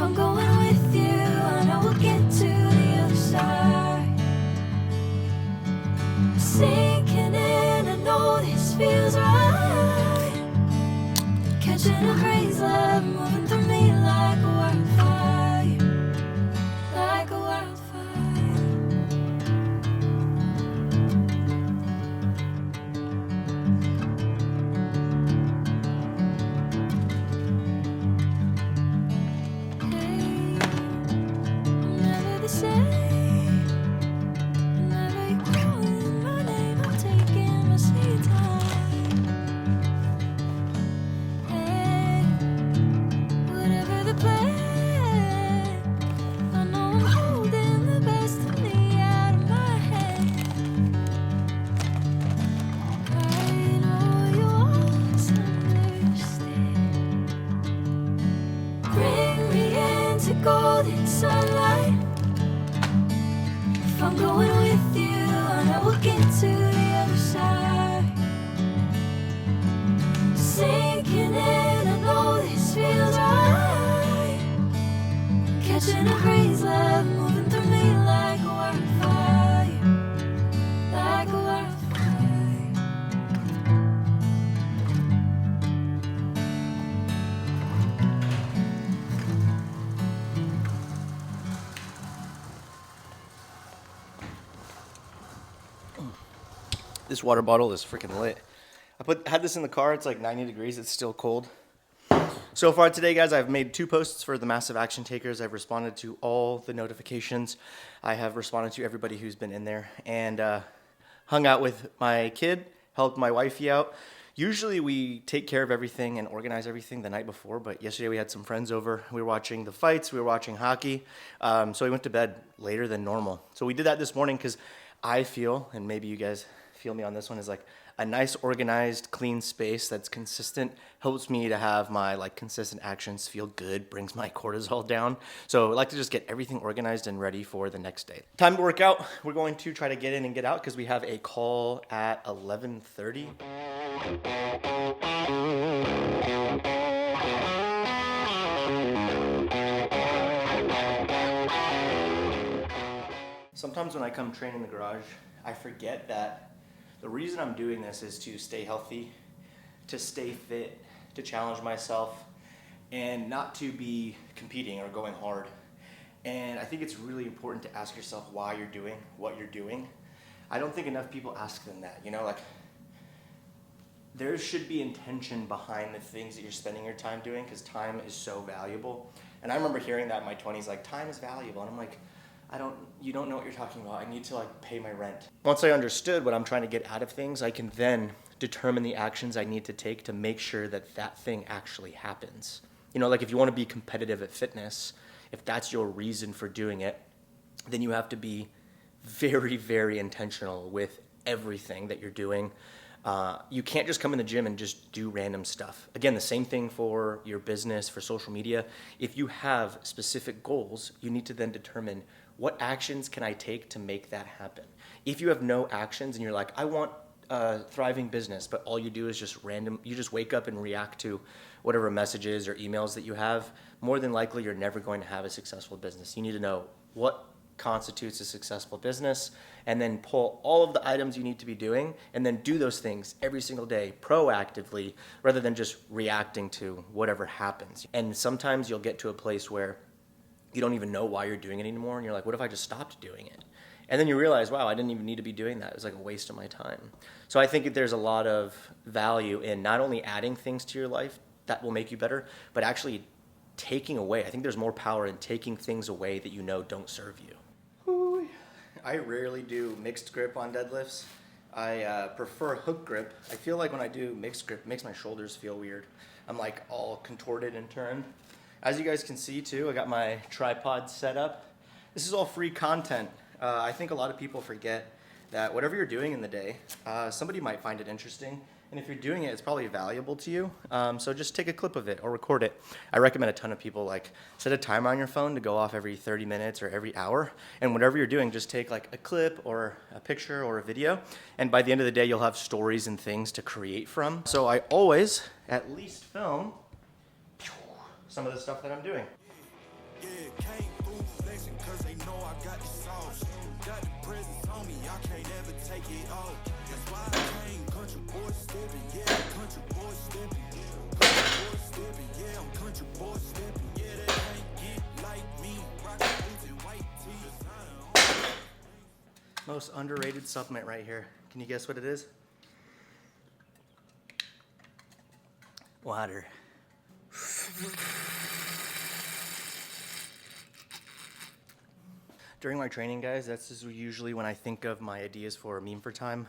If I'm going with you, I know we'll get to the other side. Sinking in, I know this feels right. Catching a crazy love, moving through me like a wildfire, like a wildfire. Hey, I'm never the same. Whenever you're calling my name, I'm taking my sweet time. Hey, whatever the plan, I know I'm holding the best of me out of my hand. I know you always understand. Bring me into golden sunlight. If I'm going with you, I know we'll get to the other side. Sinking in, I know this feels right. Catching a crazy love, moving through me like a wildfire, like a wildfire. This water bottle is freaking lit. Had this in the car. It's like 90 degrees. It's still cold. So far today, guys, I've made 2 posts for the Massive Action Takers. I've responded to all the notifications. I have responded to everybody who's been in there and hung out with my kid, helped my wifey out. Usually we take care of everything and organize everything the night before, but yesterday we had some friends over. We were watching the fights. We were watching hockey. So we went to bed later than normal. So we did that this morning because I feel, and maybe you guys feel me on this one, is like a nice organized clean space that's consistent helps me to have my like consistent actions feel good, brings my cortisol down. So I like to just get everything organized and ready for the next day. Time to work out. We're going to try to get in and get out because we have a call at 11:30. Sometimes when I come train in the garage, I forget that the reason I'm doing this is to stay healthy, to stay fit, to challenge myself, and not to be competing or going hard. And I think it's really important to ask yourself why you're doing what you're doing. I don't think enough people ask them that, like there should be intention behind the things that you're spending your time doing because time is so valuable. And I remember hearing that in my 20s, like time is valuable. And I'm like, you don't know what you're talking about. I need to like pay my rent. Once I understood what I'm trying to get out of things, I can then determine the actions I need to take to make sure that that thing actually happens. Like if you want to be competitive at fitness, if that's your reason for doing it, then you have to be very, very intentional with everything that you're doing. You can't just come in the gym and just do random stuff. Again, the same thing for your business, for social media. If you have specific goals, you need to then determine what actions can I take to make that happen. If you have no actions and you're like, I want a thriving business, but all you do is just you just wake up and react to whatever messages or emails that you have, more than likely you're never going to have a successful business. You need to know what constitutes a successful business and then pull all of the items you need to be doing and then do those things every single day proactively rather than just reacting to whatever happens. And sometimes you'll get to a place where you don't even know why you're doing it anymore and you're like, what if I just stopped doing it? And then you realize, wow, I didn't even need to be doing that. It was like a waste of my time. So I think that there's a lot of value in not only adding things to your life that will make you better, but actually taking away. I think there's more power in taking things away that you know don't serve you. I rarely do mixed grip on deadlifts. I prefer hook grip. I feel like when I do mixed grip, it makes my shoulders feel weird. I'm like all contorted and turned. As you guys can see too, I got my tripod set up. This is all free content. I think a lot of people forget that whatever you're doing in the day, somebody might find it interesting. And if you're doing it, it's probably valuable to you. So just take a clip of it or record it. I recommend a ton of people like set a timer on your phone to go off every 30 minutes or every hour. And whatever you're doing, just take like a clip or a picture or a video. And by the end of the day, you'll have stories and things to create from. So I always at least film some of the stuff that I'm doing. Yeah, came through flexing cause they know I got the sauce. Got the presence on me, I can't ever take it off. That's why I came country boy stepping, yeah, I'm country boy stepping. Country boy stepping, yeah, I'm country boy stepping. Yeah, they can't get like me, rockin' boots and white tees. Most underrated supplement right here. Can you guess what it is? Water. During my training, guys, that's just usually when I think of my ideas for a meme for time.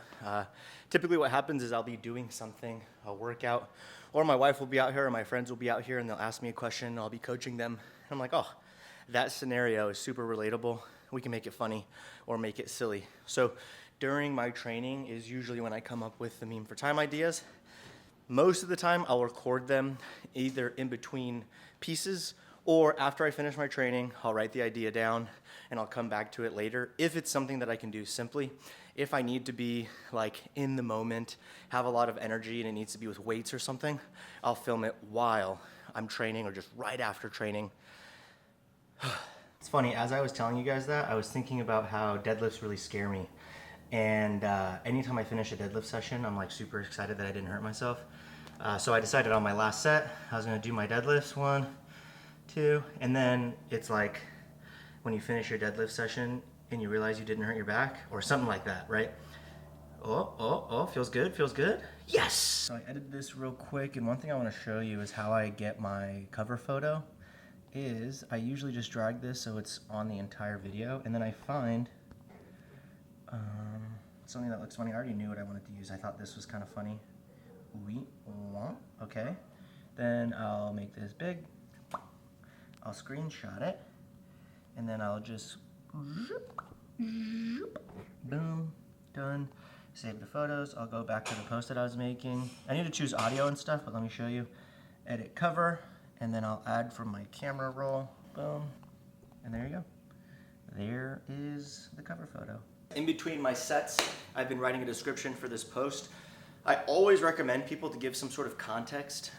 Typically what happens is I'll be doing something, a workout, or my wife will be out here or my friends will be out here and they'll ask me a question and I'll be coaching them. And I'm like, oh, that scenario is super relatable. We can make it funny or make it silly. So during my training is usually when I come up with the meme for time ideas. Most of the time I'll record them either in between pieces or after I finish my training, I'll write the idea down and I'll come back to it later if it's something that I can do simply. If I need to be like in the moment, have a lot of energy and it needs to be with weights or something, I'll film it while I'm training or just right after training. It's funny, as I was telling you guys that, I was thinking about how deadlifts really scare me. And anytime I finish a deadlift session, I'm like super excited that I didn't hurt myself. So I decided on my last set, I was gonna do my deadlifts, 1, 2, and then it's like when you finish your deadlift session and you realize you didn't hurt your back or something like that, right? Oh, feels good, feels good. Yes! So I edited this real quick, and one thing I wanna show you is how I get my cover photo is I usually just drag this so it's on the entire video, and then I find something that looks funny. I already knew what I wanted to use. I thought this was kind of funny. Okay. Then I'll make this big. I'll screenshot it. And then I'll just boom, done. Save the photos. I'll go back to the post that I was making. I need to choose audio and stuff, but let me show you. Edit cover, and then I'll add from my camera roll. Boom. And there you go. There is the cover photo. In between my sets, I've been writing a description for this post. I always recommend people to give some sort of context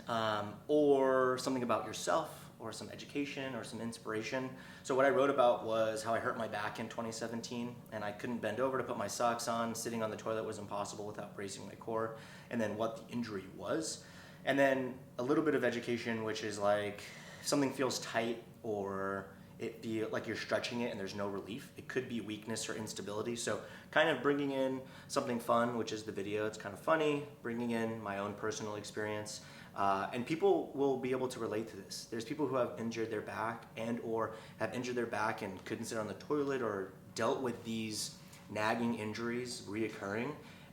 or something about yourself or some education or some inspiration. So what I wrote about was how I hurt my back in 2017 and I couldn't bend over to put my socks on. Sitting on the toilet was impossible without bracing my core, and then what the injury was. And then a little bit of education, which is like if something feels tight or it feel like you're stretching it and there's no relief. It could be weakness or instability. So kind of bringing in something fun, which is the video. It's kind of funny, bringing in my own personal experience. And people will be able to relate to this. There's people who have injured their back and or have injured their back and couldn't sit on the toilet or dealt with these nagging injuries reoccurring.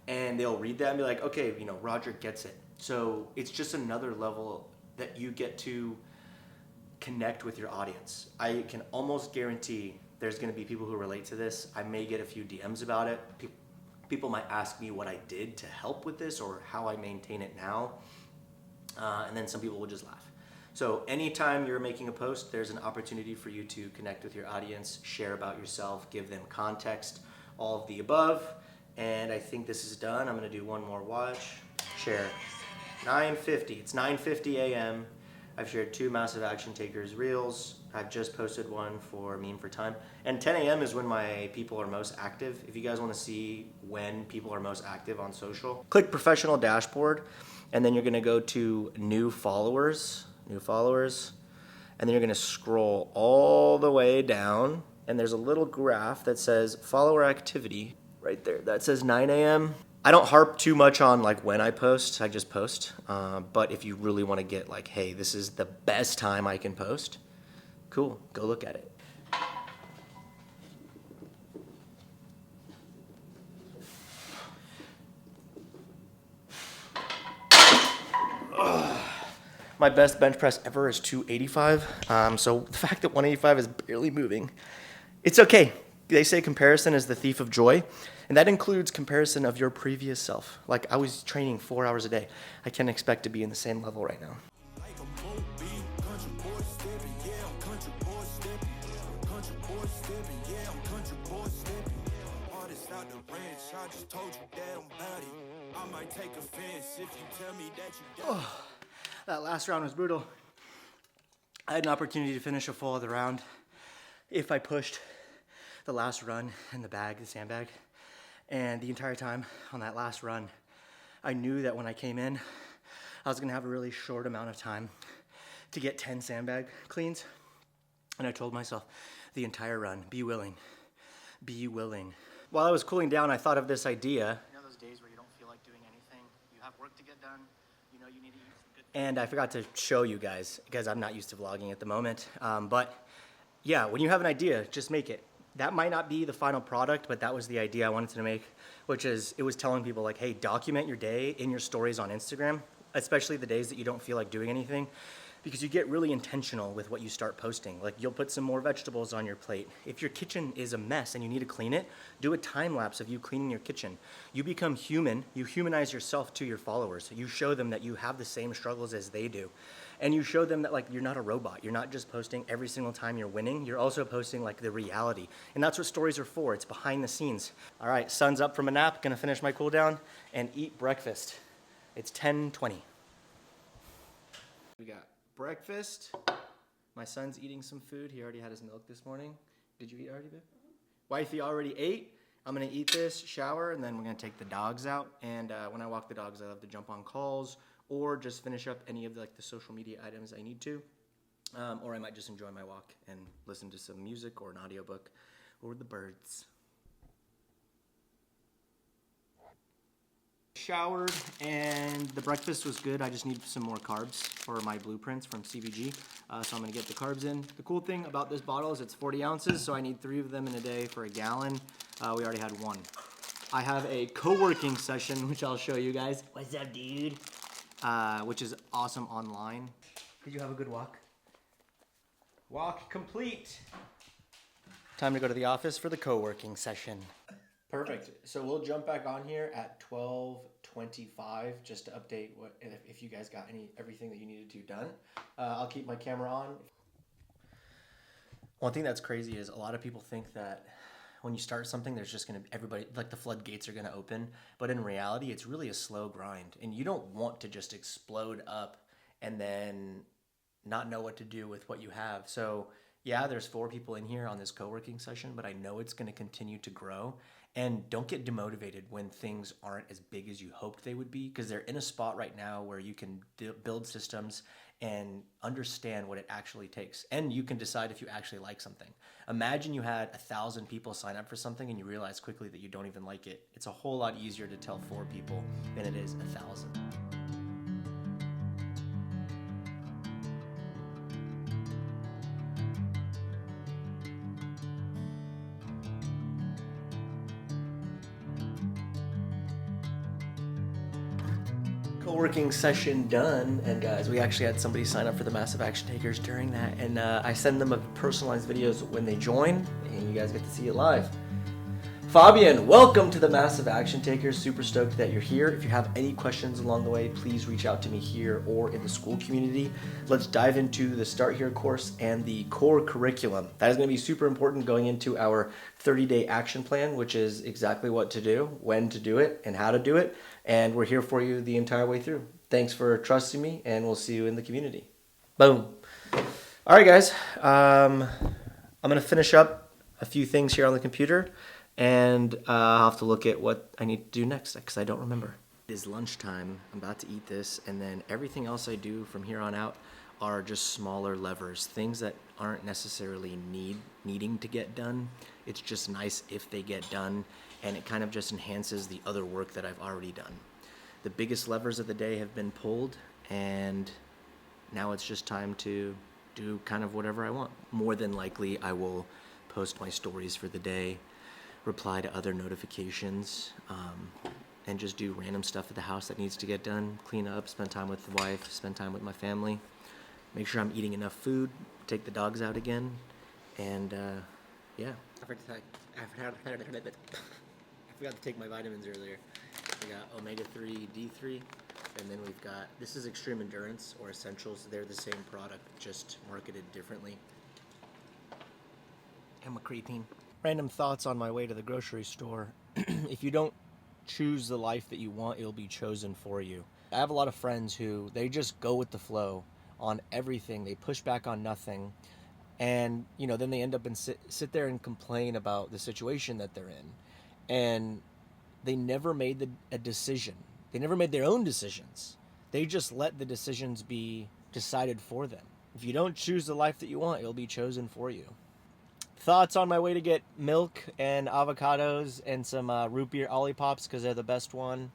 And they'll read that and be like, okay, you know, Roger gets it. So it's just another level that you get to connect with your audience. I can almost guarantee there's going to be people who relate to this. I may get a few DMs about it. People might ask me what I did to help with this or how I maintain it now. And then some people will just laugh. So anytime you're making a post, there's an opportunity for you to connect with your audience, share about yourself, give them context, all of the above. And I think this is done. I'm going to do one more watch. Share. 9:50. It's 9:50 a.m. I've shared 2 Massive Action Takers reels. I've just posted one for Meme for Time. And 10 a.m. is when my people are most active. If you guys want to see when people are most active on social, click Professional Dashboard, and then you're going to go to New Followers, and then you're going to scroll all the way down, and there's a little graph that says follower activity right there. That says 9 a.m. I don't harp too much on like when I post, I just post. But if you really want to get like, hey, this is the best time I can post, cool, go look at it. My best bench press ever is 285. So the fact that 185 is barely moving, it's okay. They say comparison is the thief of joy, and that includes comparison of your previous self. Like I was training 4 hours a day. I can't expect to be in the same level right now. Oh, that last round was brutal. I had an opportunity to finish a full other round if I pushed the last run in the bag, the sandbag. And the entire time on that last run, I knew that when I came in, I was gonna have a really short amount of time to get 10 sandbag cleans. And I told myself the entire run, be willing, be willing. While I was cooling down, I thought of this idea. You know those days where you don't feel like doing anything? You have work to get done, you know you need to eat some good food. And I forgot to show you guys because I'm not used to vlogging at the moment. But yeah, when you have an idea, just make it. That might not be the final product, but that was the idea I wanted to make, which is it was telling people like, hey, document your day in your stories on Instagram, especially the days that you don't feel like doing anything. Because you get really intentional with what you start posting. Like you'll put some more vegetables on your plate. If your kitchen is a mess and you need to clean it, do a time lapse of you cleaning your kitchen. You become human, you humanize yourself to your followers. You show them that you have the same struggles as they do. And you show them that like you're not a robot. You're not just posting every single time you're winning. You're also posting like the reality. And that's what stories are for. It's behind the scenes. All right, sun's up from a nap, gonna finish my cool down and eat breakfast. It's 10:20. We got breakfast. My son's eating some food. He already had his milk this morning. Did you eat already, babe? Wifey already ate. I'm gonna eat this, shower, and then we're gonna take the dogs out. And when I walk the dogs, I love to jump on calls or just finish up any of the social media items I need to. Or I might just enjoy my walk and listen to some music or an audiobook or the birds. Showered and the breakfast was good. I just need some more carbs for my blueprints from CBG. So I'm gonna get the carbs in. The cool thing about this bottle is it's 40 ounces, so I need 3 of them in a day for a gallon. We already had 1. I have a co-working session, which I'll show you guys. What's up, dude? Which is awesome online. Did you have a good walk? Walk complete. Time to go to the office for the co-working session. Perfect. So we'll jump back on here at 12:25 just to update what if you guys got everything that you needed to done. I'll keep my camera on. One thing that's crazy is a lot of people think that when you start something, there's just gonna everybody like the floodgates are gonna open, but in reality, it's really a slow grind, and you don't want to just explode up and then not know what to do with what you have. So yeah, there's 4 people in here on this co-working session, but I know it's gonna continue to grow. And don't get demotivated when things aren't as big as you hoped they would be, because they're in a spot right now where you can build systems and understand what it actually takes. And you can decide if you actually like something. Imagine you had 1,000 people sign up for something and you realize quickly that you don't even like it. It's a whole lot easier to tell 4 people than it is 1,000. Co-working session done, and guys, we actually had somebody sign up for the Massive Action Takers during that, and I send them a personalized videos when they join, and you guys get to see it live. Fabian, welcome to the Massive Action Takers. Super stoked that you're here. If you have any questions along the way, please reach out to me here or in the school community. Let's dive into the Start Here course and the core curriculum. That is going to be super important going into our 30-day action plan, which is exactly what to do, when to do it, and how to do it. And we're here for you the entire way through. Thanks for trusting me, and we'll see you in the community. Boom. All right, guys. I'm going to finish up a few things here on the computer, and I'll have to look at what I need to do next because I don't remember. It is lunchtime. I'm about to eat this, and then everything else I do from here on out are just smaller levers, things that aren't necessarily needing to get done. It's just nice if they get done, and it kind of just enhances the other work that I've already done. The biggest levers of the day have been pulled, and now it's just time to do kind of whatever I want. More than likely, I will post my stories for the day, reply to other notifications, and just do random stuff at the house that needs to get done, clean up, spend time with the wife, spend time with my family, make sure I'm eating enough food, take the dogs out again, and yeah. I forgot to take my vitamins earlier. We got omega-3, D3, and then we've got, this is Extreme Endurance or Essentials. They're the same product, just marketed differently. And my creatine. Random thoughts on my way to the grocery store. If you don't choose the life that you want, it'll be chosen for you. I have a lot of friends who, they just go with the flow. on everything. They push back on nothing. And, then they end up and sit there and complain about the situation that they're in. And they never made a decision. They never made their own decisions. They just let the decisions be decided for them. If you don't choose the life that you want, it'll be chosen for you. Thoughts on my way to get milk and avocados and some root beer Ollipops because they're the best one.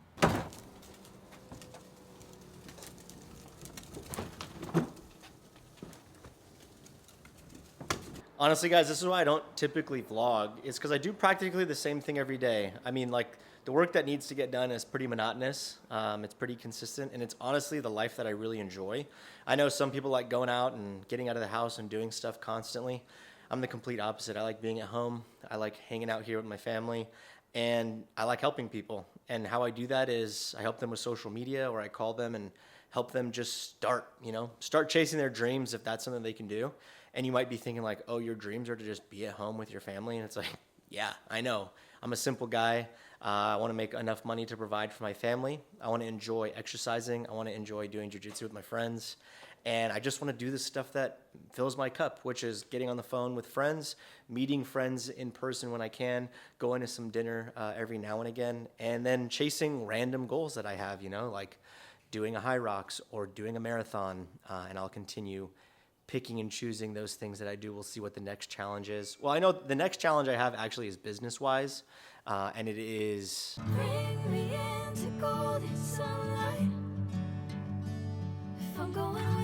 Honestly, guys, this is why I don't typically vlog. It's because I do practically the same thing every day. I mean, like, the work that needs to get done is pretty monotonous. It's pretty consistent, and it's honestly the life that I really enjoy. I know some people like going out and getting out of the house and doing stuff constantly. I'm the complete opposite. I like being at home. I like hanging out here with my family, and I like helping people. And how I do that is I help them with social media, or I call them and help them just start chasing their dreams if that's something they can do. And you might be thinking like, oh, your dreams are to just be at home with your family. And it's like, yeah, I know. I'm a simple guy. I want to make enough money to provide for my family. I want to enjoy exercising. I want to enjoy doing jujitsu with my friends. And I just want to do the stuff that fills my cup, which is getting on the phone with friends, meeting friends in person when I can, going to some dinner every now and again, and then chasing random goals that I have, like doing a high rocks or doing a marathon. And I'll continue picking and choosing those things that I do. We'll see what the next challenge is. Well, I know the next challenge I have actually is business-wise, and it is... Bring me into golden sunlight. If I'm going